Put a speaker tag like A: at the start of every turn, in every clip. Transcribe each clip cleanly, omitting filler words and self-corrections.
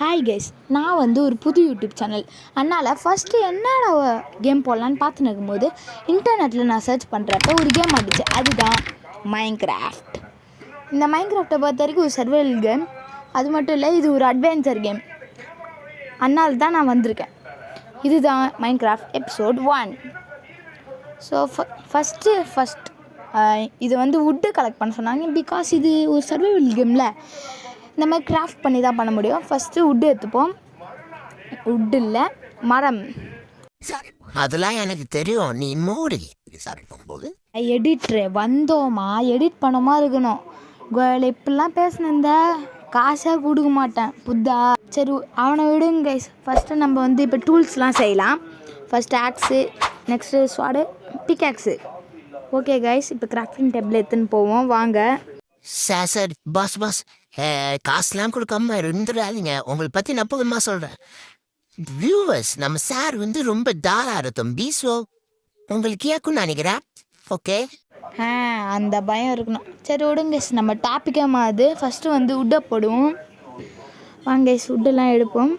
A: Hi guys, நான் வந்து ஒரு புது யூடியூப் சேனல். அதனால் ஃபஸ்ட்டு என்னடா கேம் போடலான்னு பார்த்துன்னு இருக்கும்போது இன்டர்நெட்டில் நான் சர்ச் பண்ணுறப்ப ஒரு கேம் வந்துச்சு. அதுதான் மைன்கிராஃப்ட். இந்த மைன்கிராஃப்டை பொறுத்த வரைக்கும் ஒரு சர்வைவல் கேம். அது மட்டும் இல்லை, இது ஒரு அட்வென்ச்சர் கேம். அதனால தான் நான் வந்திருக்கேன். இதுதான் மைன்கிராஃப்ட் எபிசோட் 1. ஸோ ஃபஸ்ட் இது வந்து வுட்டு கலெக்ட் பண்ண சொன்னாங்க. பிகாஸ் இது ஒரு சர்வைவல் கேமில் இந்த மாதிரி கிராஃப்ட் பண்ணி தான் பண்ண முடியும். ஃபஸ்ட்டு வுட்டு எடுத்துப்போம். வுட்டு இல்லை, மரம்.
B: அதெல்லாம் எனக்கு தெரியும். நீ மூடி போகும்போது
A: எடிட்ரு வந்தோமா எடிட் பண்ணோமா இருக்கணும். இப்படிலாம் பேசினிருந்த காசாக கொடுக்க மாட்டேன் புத்தா. சரி, அவனை விடுங்க கைஸ். ஃபஸ்ட்டு நம்ம வந்து இப்போ டூல்ஸ்லாம் செய்யலாம். First axe, next sword, pickaxe. Okay guys, இப்போ கிராஃப்டிங் டேபிள் எடுத்துன்னு போவோம் வாங்க.
B: சார் பாஸ் காசுலாம் கொடுக்காம இருந்துடாதீங்க. உங்களை பற்றி நான் போதுமா சொல்கிறேன். வியூவர்ஸ், நம்ம சார் வந்து ரொம்ப தாராரு தம்பி. ஸோ உங்களுக்கு கேட்கும்னு நினைக்கிறேன். ஓகே,
A: அந்த பயம் இருக்கணும். சரி விடுங்க, நம்ம டாப்பிக்கே மாதிரி. ஃபஸ்ட்டு வந்து வுட்டை போடுவோம் வாங்க. வுட்டெல்லாம் எடுப்போம்.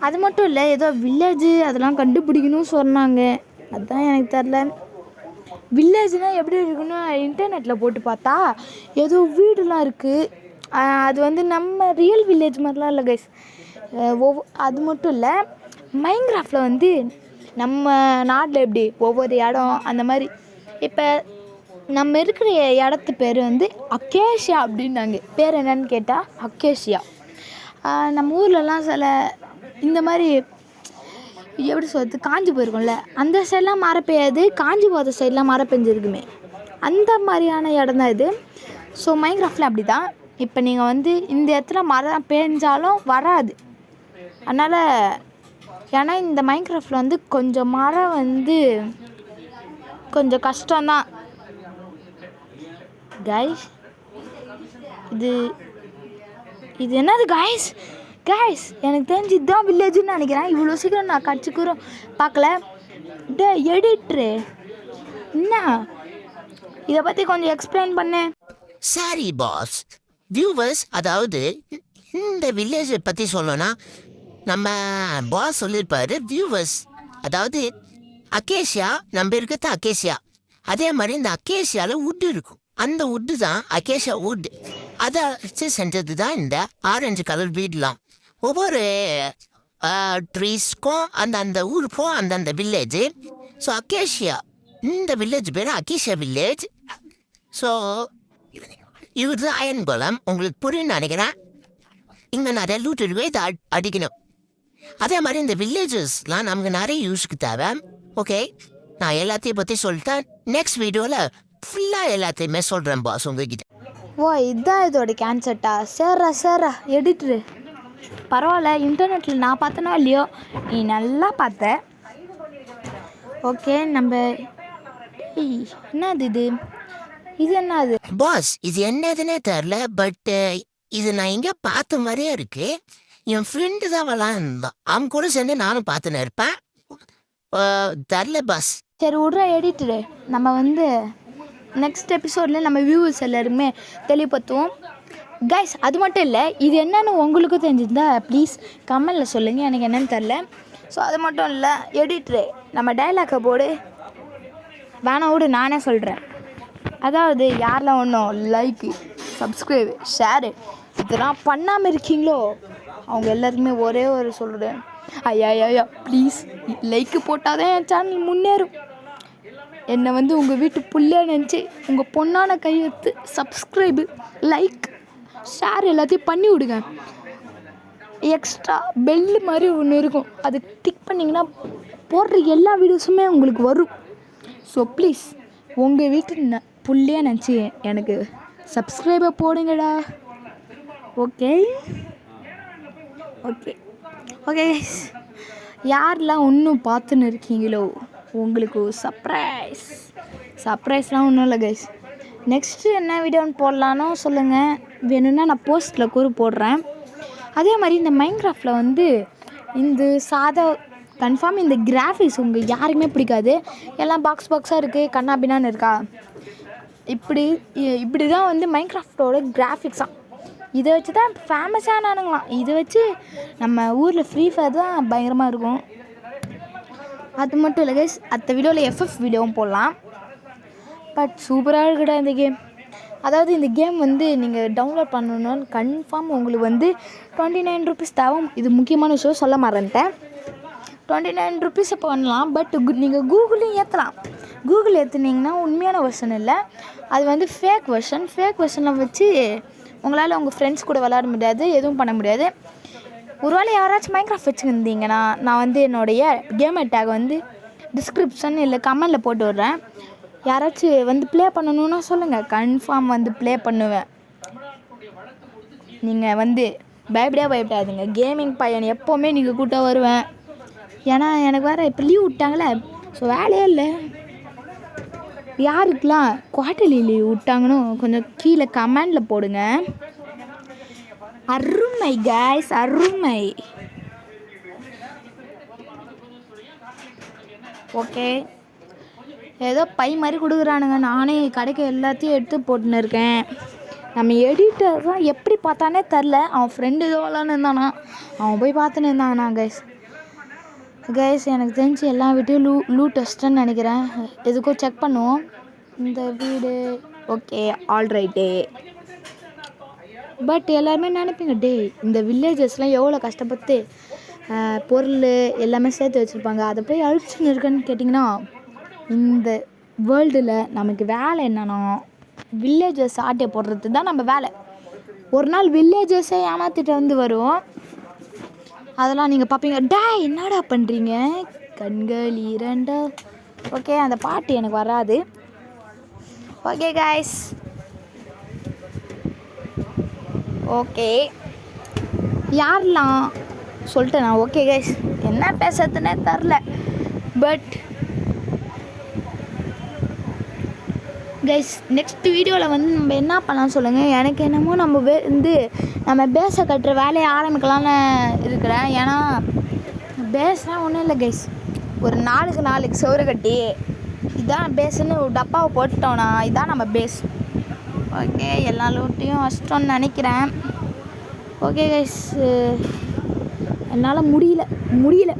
A: அது மட்டும் இல்லை, ஏதோ வில்லேஜு அதெல்லாம் கண்டுபிடிக்கணும்னு சொன்னாங்க. அதுதான் எனக்கு தெரில. வில்லேஜ்னால் எப்படி இருக்குன்னு இன்டர்நெட்டில் போட்டு பார்த்தா ஏதோ வீடுலாம் இருக்குது. அது வந்து நம்ம ரியல் வில்லேஜ் மாதிரிலாம் இல்லை கைஸ். அது மட்டும் இல்லை, மைன்கிராஃப்டில் வந்து நம்ம நாட்டில் எப்படி ஒவ்வொரு இடம் அந்த மாதிரி. இப்போ நம்ம இருக்கிற இடத்து பேர் வந்து அக்கேஷியா அப்படின்னாங்க. பேர் என்னன்னு கேட்டால் அக்கேஷியா. நம்ம ஊர்லலாம் சில இந்த மாதிரி எப்படி சொல்கிறது, காஞ்சி போயிருக்கும்ல, அந்த சைட்லாம் மழை பெய்யாது. காஞ்சி போகிற சைட்லாம் மழை பெஞ்சிருக்குமே, அந்த மாதிரியான இடம் தான் இது. ஸோ மைன்கிராஃப்டில் அப்படி தான். இப்போ நீங்கள் வந்து இந்த இடத்துல மழை பெஞ்சாலும் வராது. அதனால் ஏன்னா இந்த மைன்கிராஃப்டில் வந்து கொஞ்சம் மழை வந்து கொஞ்சம் கஷ்டம்தான் கைஸ். இது என்னது கைஸ்? எனக்கு தெரிஞ்சு இதுதான் வில்லேஜுன்னு நினைக்கிறேன். இவ்வளோ சீக்கிரம் நான் கட்சிக்கூறும் பார்க்கல. எடிட்ரு என்ன இதை பற்றி கொஞ்சம் எக்ஸ்பிளைன் பண்ணேன்.
B: Sorry boss. வியூவர்ஸ், அதாவது இந்த வில்லேஜை பற்றி சொல்லணும்னா நம்ம பாஸ் சொல்லியிருப்பாரு. வியூவர்ஸ், அதாவது அக்கேஷியா, நம்ம இருக்கிறது அக்கேஷியா. அதே மாதிரி இந்த அக்கேஷியாவில் வுட்டு இருக்கும். அந்த வுட்டு தான் அக்கேஷியா வுட். அதை வச்சு செஞ்சது தான் இந்த ஆரஞ்சு கலர் வீடெலாம். ஒவ்வொரு ட்ரீஸ்க்கும் அந்த ஊருக்கும் அந்தந்த வில்லேஜு. ஸோ அக்கேஷியா, இந்த வில்லேஜ் பேர் அக்கேஷியா வில்லேஜ். ஸோ இது அயன்குளம். உங்களுக்கு புரியுன்னு நினைக்கிறேன். இங்கே நிறைய லூட் இருக்கு, இதை அடிக்கணும். அதே மாதிரி இந்த வில்லேஜஸ்லாம் நமக்கு நிறைய யூஸுக்கு தேவை. ஓகே, நான் எல்லாத்தையும் பற்றி சொல்லிட்டேன். நெக்ஸ்ட் வீடியோவில் ஃபுல்லாக எல்லாத்தையுமே சொல்கிறேன் பாஸ் உங்ககிட்ட.
A: ஓ, இதுதான் இதோட கேன்செட்டா? சேர்றா எடிட்ரு பரவாயில்ல. இன்டர்நெட்டில் நான் பார்த்தனோ இல்லையோ, நீ நல்லா பார்த்த. ஓகே, நம்ம என்னது இது என்னது
B: பாஸ்? இது என்னதுன்னே தெரில, பட் இது நான் எங்கே பார்த்த மாதிரியே இருக்கு. என் ஃப்ரெண்டு தான் விளாண்டான். அவன் கூட சேர்ந்து நானும் பார்த்துன்னு இருப்பேன். தெரில பாஸ்.
A: சரி விட்ற எடிட்டரு. நம்ம வந்து நெக்ஸ்ட் எபிசோடில் நம்ம வியூவர்ஸ் எல்லாருமே தெளிவுபடுத்துவோம் கைஸ். அது மட்டும் இல்லை, இது என்னென்னு உங்களுக்கும் தெரிஞ்சிருந்தா ப்ளீஸ் கமெண்டில் சொல்லுங்கள். எனக்கு என்னென்னு தெரில. ஸோ அது மட்டும் இல்லை எடிட்ரு, நம்ம டைலாக்கை போடு. வேணாம் விடு, நானே சொல்கிறேன். அதாவது யாரெல்லாம் ஒன்றும் லைக்கு, சப்ஸ்கிரைபு, ஷேரு இதெல்லாம் பண்ணாமல் இருக்கீங்களோ அவங்க எல்லாருக்குமே ஒரே ஒரு சொல்கிறேன். ஐயா ப்ளீஸ் லைக்கு போட்டால் தான் என் சேனல் முன்னேறும். என்னை வந்து உங்கள் வீட்டு புள்ளையாக நினச்சி உங்கள் பொண்ணான கையெழுத்து சப்ஸ்கிரைபு, லைக், ஷேர் எல்லாத்தையும் பண்ணி விடுங்க. எக்ஸ்ட்ரா பெல்லு மாதிரி ஒன்று இருக்கும், அது டிக் பண்ணிங்கன்னா போடுற எல்லா வீடியோஸுமே உங்களுக்கு வரும். ஸோ ப்ளீஸ் உங்கள் வீட்டு புள்ளையாக நினச்சி எனக்கு சப்ஸ்கிரைபை போடுங்கடா. ஓகே யாரெல்லாம் ஒன்றும் பார்த்துன்னு இருக்கீங்களோ உங்களுக்கு சர்ப்ரைஸ்லாம் ஒன்றும் இல்லை கைஸ். நெக்ஸ்ட்டு என்ன வீடியோன்னு போடலானோ சொல்லுங்கள். வேணும்னா நான் போஸ்ட்டில் கூட போடுறேன். அதே மாதிரி இந்த மைன்கிராஃப்டில் வந்து இந்த கன்ஃபார்ம் இந்த கிராஃபிக்ஸ் உங்கள் யாருக்குமே பிடிக்காது. எல்லாம் பாக்ஸாக இருக்குது, கண்ணாபின்னான்னு இருக்கா. இப்படி தான் வந்து மைன்கிராஃப்டோட கிராஃபிக்ஸாக. இதை வச்சு தான் ஃபேமஸானானுங்களாம். இதை வச்சு நம்ம ஊரில் ஃப்ரீ ஃபயர் தான் பயங்கரமாக இருக்கும். அது மட்டும் இல்லை கைஸ், அடுத்த வீடியோவில் FF வீடியோவும் போடலாம். பட் சூப்பராக இருக்குடா இந்த கேம். அதாவது இந்த கேம் வந்து நீங்கள் டவுன்லோட் பண்ணணுன்னு கன்ஃபார்ம் உங்களுக்கு வந்து 29 ருபீஸ் தேவை. இது முக்கியமான விஷயம் சொல்ல மறந்துட்டேன். 29 ருபீஸை பண்ணலாம். பட் நீங்கள் கூகுளையும் ஏற்றலாம். கூகுள் ஏற்றுனீங்கன்னா உண்மையான வெர்ஷன் இல்லை, அது வந்து ஃபேக் வெர்ஷன். ஃபேக் வெர்ஷனில் வச்சு உங்களால் உங்கள் ஃப்ரெண்ட்ஸ் கூட விளையாட முடியாது, எதுவும் பண்ண முடியாது. ஒருவேளை யாராச்சும் மைன்கிராஃப்ட் வச்சுருந்தீங்கன்னா நான் வந்து என்னுடைய கேமர் டேக் வந்து டிஸ்கிரிப்ஷன் இல்லை கமெண்டில் போட்டு விட்றேன். யாராச்சும் வந்து ப்ளே பண்ணணுன்னா சொல்லுங்கள், கன்ஃபார்ம் வந்து ப்ளே பண்ணுவேன். நீங்கள் வந்து பயப்படாதுங்க. கேமிங் பையன் எப்போவுமே நீங்கள் கூட்ட வருவேன். ஏன்னா எனக்கு வேறு இப்போ லீவ் விட்டாங்களே, ஸோ வேலையே இல்லை. யாருக்கெல்லாம் குவார்ட்டர்லி லீவ் விட்டாங்கன்னு கொஞ்சம் கீழே கமெண்டில் போடுங்க. அருமை கைஸ், அருமை. ஓகே, ஏதோ பை மாதிரி கொடுக்குறானுங்க. நானே கடைக்கு எல்லாத்தையும் எடுத்து போட்டுன்னு இருக்கேன். நம்ம எடிட்டர் தான் எப்படி பார்த்தானே தெரில. அவன் ஃப்ரெண்டு ஏதோ விளான்னு இருந்தானா, அவன் போய் பார்த்துன்னு இருந்தாங்கண்ணா. கைஸ் எனக்கு தெரிஞ்சு எல்லா வீட்டையும் லூ டெஸ்ட்டுன்னு நினைக்கிறேன். எதுக்கும் செக் பண்ணுவோம். இந்த வீடு ஓகே, ஆல்ரைட்டே. பட் எல்லாருமே நினைப்பீங்க, டே இந்த வில்லேஜஸ்லாம் எவ்வளோ கஷ்டப்பட்டு பொருள் எல்லாமே சேர்த்து வச்சுருப்பாங்க, அதை போய் அழிச்சுன்னு இருக்குன்னு கேட்டிங்கன்னா, இந்த வேர்ல்டில் நமக்கு வேலை என்னன்னா வில்லேஜஸ் ஆட்டை போடுறது தான் நம்ம வேலை. ஒரு நாள் வில்லேஜஸே ஏமாற்றிட்டு வந்து வரும். அதெல்லாம் நீங்கள் பார்ப்பீங்க, டே என்னடா பண்ணுறீங்க கண்கள் இரண்டா. ஓகே, அந்த பாட்டு எனக்கு வராது. ஓகே கைஸ், ஓகே யாரெல்லாம் சொல்லிட்டேன் நான். ஓகே கைஸ், என்ன பேசுறதுன்னே தெரில. பட் கைஸ் நெக்ஸ்ட் வீடியோவில் வந்து நம்ம என்ன பண்ணலாம் சொல்லுங்கள். எனக்கு என்னமோ நம்ம நம்ம பேஸை கட்டுற வேலையை ஆரம்பிக்கலான்னு இருக்கிறேன். ஏன்னா பேஸ்னால் ஒன்றும் இல்லை கைஸ், ஒரு 4 சோறு கட்டி இதான் பேஸுன்னு ஒரு டப்பாவை போட்டோன்னா இதான் நம்ம பேஸ். ஓகே, எல்லா லூட்டையும் வச்சிட்டோன்னு நினைக்கிறேன். ஓகே கைஸ், என்னால் முடியல.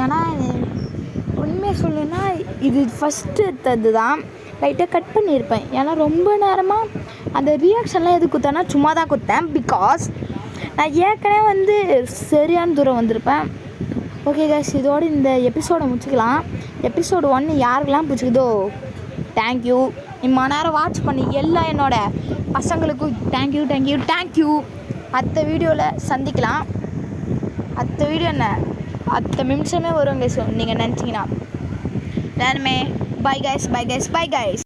A: ஏன்னா உண்மையை சொல்லணுன்னா இது ஃபஸ்ட்டு எடுத்தது தான். லைட்டாக கட் பண்ணியிருப்பேன். ஏன்னா ரொம்ப நேரமாக அந்த ரியாக்ஷன்லாம் எது குத்தேன்னா சும்மா தான் குத்தேன். பிகாஸ் நான் ஏற்கனவே வந்து சரியான தூரம் வந்திருப்பேன். ஓகே கைஸ், இதோடு இந்த எபிசோடை முடிச்சுக்கலாம். எபிசோடு 1 யாருக்கெல்லாம் பிடிச்சிக்குதோ தேங்க்யூ. இம்மா நேரம் வாட்ச் பண்ணி எல்லா என்னோடய பசங்களுக்கும் தேங்க்யூ. அடுத்த வீடியோவில் சந்திக்கலாம். அடுத்த வீடியோ என்ன அடுத்த நிமிஷமே வரும் கைஸ், நீங்கள் நினச்சிங்கன்னா. எல்லாருமே பை கைஸ்.